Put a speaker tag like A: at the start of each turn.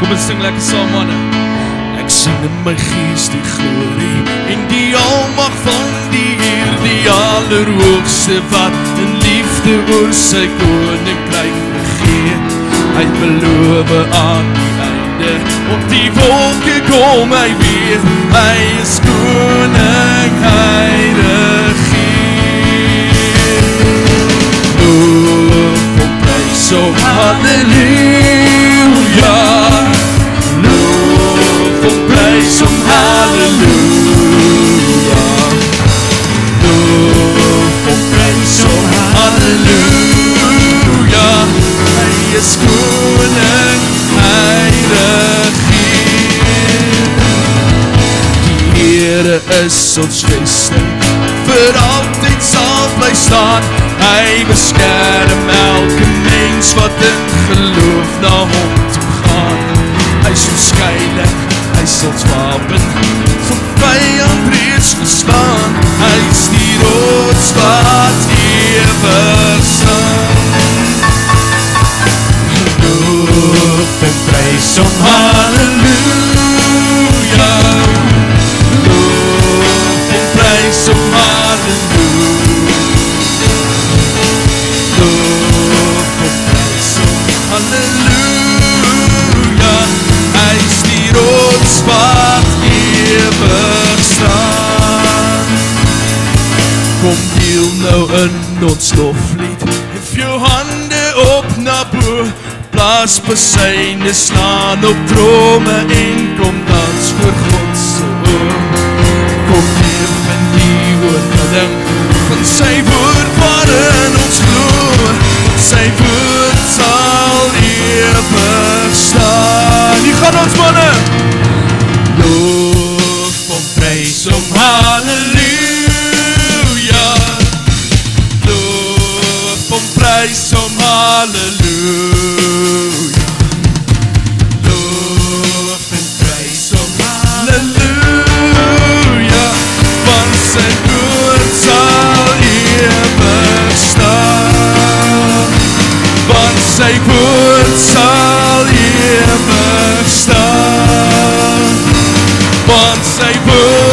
A: Kom ons sing lekker saam, manne. Ek sien in my gees die glorie en die almag van die Heer, die Allerhoogste wat in liefde oor sy koninkryk regeer. Hy het beloof aan die einde, op die wolke kom hy weer. Hy is koning, hy regeer. Loof en prys hom, halleluja. Loof en prys hom, halleluja. Loof en prys hom, halleluja. Hy is koning, hy regeer. Die Here is ons vesting, vir altyd sal bly staan. Hy beskerm elke mens wat in geloof na hom toe gaan. Hy is ons skuilings, hy is ons wapen, son vyand reeds geslaan. Hy is die rots wat ewig staan. Loof en prys hom, halleluja. Loof en prys hom, halleluja. Loof en prys hom, halleluja. Hy is die rots wat ewig staan. Kom deel nou in ons loflied, hef jou hande op na bo, blaas besyne, slaan op drome en kom dans voor God se oor. Kom leef in die oorwinning van sy woord waarin ons glo. Sy woord sal ewig staan. Hier gaan ons, manne. Loof en prys hom, halleluja. Loof en prys hom, halleluja. Loof en prys hom, halleluja. Want sy woord sal ewig staan. Want sy woord sal ewig staan. Want sy woord